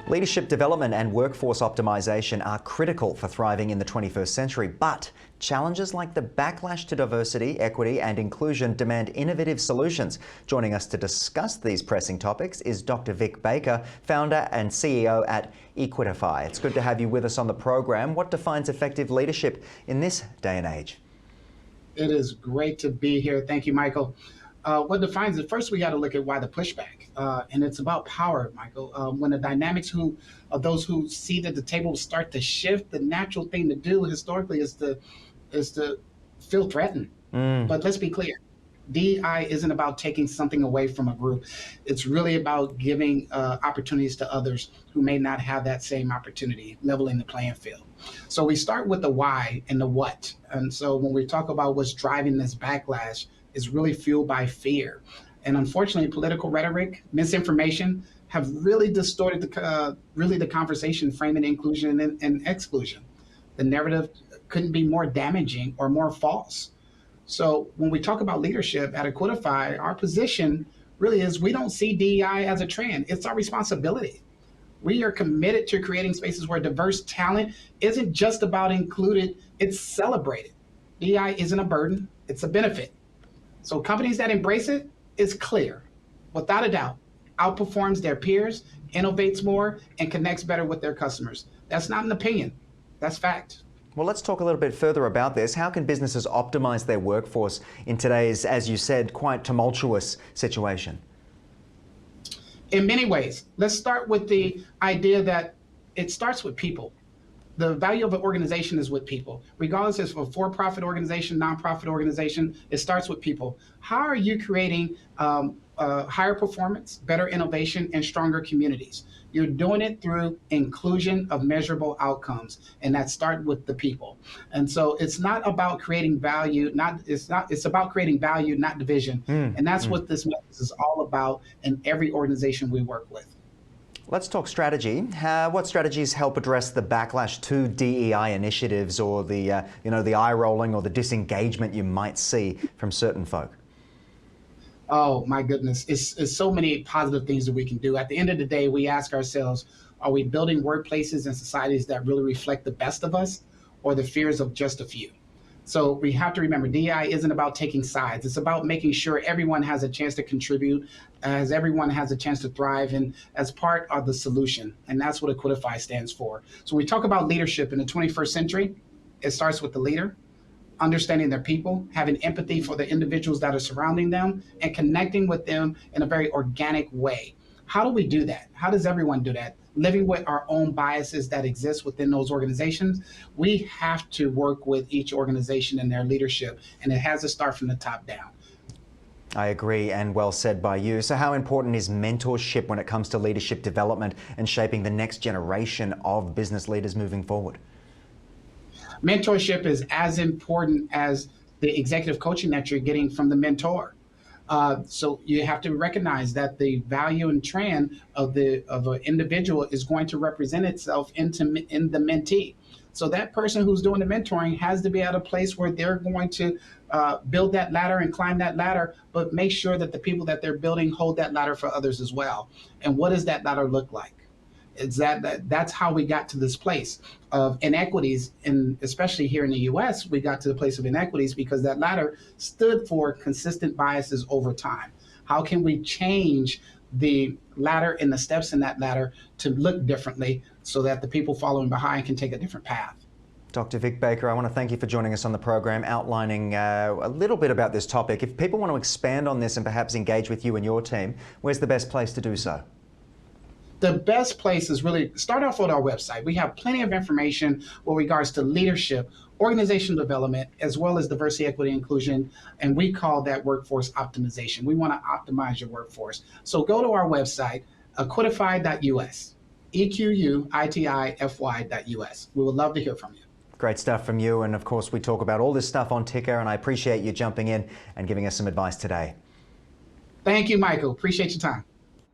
Leadership development and workforce optimization are critical for thriving in the 21st century, but challenges like the backlash to diversity, equity and inclusion demand innovative solutions. Joining us to discuss these pressing topics is Dr. Vic Baker, founder and CEO at Equitify. It's good to have you with us on the program. What defines effective leadership in this day and age? It is great to be here. Thank you, Michael. What defines it? First, we got to look at why the pushback, and it's about power, Michael. When the dynamics of those who seat at the table start to shift, the natural thing to do historically is to feel threatened. But let's be clear. DEI isn't about taking something away from a group. It's really about giving opportunities to others who may not have that same opportunity, leveling the playing field. So we start with the why and the what. And so when we talk about what's driving this backlash, is really fueled by fear. And unfortunately, political rhetoric, misinformation have really distorted the conversation, framing inclusion and exclusion. The narrative couldn't be more damaging or more false. So when we talk about leadership at Equitify, our position really is we don't see DEI as a trend. It's our responsibility. We are committed to creating spaces where diverse talent isn't just about included, it's celebrated. DEI isn't a burden, it's a benefit. So companies that embrace it is clear, without a doubt, outperforms their peers, innovates more, and connects better with their customers. That's not an opinion, that's fact. Well, let's talk a little bit further about this. How can businesses optimize their workforce in today's, as you said, quite tumultuous situation? In many ways. Let's start with the idea that it starts with people. The value of an organization is with people. Regardless if it's a for-profit organization, nonprofit organization, it starts with people. How are you creating higher performance, better innovation, and stronger communities? You're doing it through inclusion of measurable outcomes, and that starts with the people. And so it's not about creating value, it's about creating value, not division. And that's what this message is all about in every organization we work with. Let's talk strategy. What strategies help address the backlash to DEI initiatives, or the the eye rolling or the disengagement you might see from certain folk? Oh my goodness, it's so many positive things that we can do. At the end of the day, we ask ourselves, are we building workplaces and societies that really reflect the best of us, or the fears of just a few? So we have to remember, DEI isn't about taking sides. It's about making sure everyone has a chance to contribute, as everyone has a chance to thrive, and as part of the solution. And that's what Equitify stands for. So when we talk about leadership in the 21st century, it starts with the leader, understanding their people, having empathy for the individuals that are surrounding them, and connecting with them in a very organic way. How do we do that? How does everyone do that? Living with our own biases that exist within those organizations, we have to work with each organization and their leadership, and it has to start from the top down. I agree, and well said by you. So how important is mentorship when it comes to leadership development and shaping the next generation of business leaders moving forward? Mentorship is as important as the executive coaching that you're getting from the mentor. So you have to recognize that the value and trend of an individual is going to represent itself in the mentee. So that person who's doing the mentoring has to be at a place where they're going to build that ladder and climb that ladder, but make sure that the people that they're building hold that ladder for others as well. And what does that ladder look like? It's that's how we got to this place of inequities, and especially here in the US, we got to the place of inequities because that ladder stood for consistent biases over time. How can we change the ladder and the steps in that ladder to look differently so that the people following behind can take a different path? Dr. Vic Baker, I want to thank you for joining us on the program, outlining a little bit about this topic. If people want to expand on this and perhaps engage with you and your team, where's the best place to do so? The best place is really start off with our website. We have plenty of information with regards to leadership, organizational development, as well as diversity, equity, inclusion, and we call that workforce optimization. We want to optimize your workforce. So go to our website, equitify.us, EQUITIFY.us. We would love to hear from you. Great stuff from you, and of course we talk about all this stuff on Ticker, and I appreciate you jumping in and giving us some advice today. Thank you, Michael. Appreciate your time.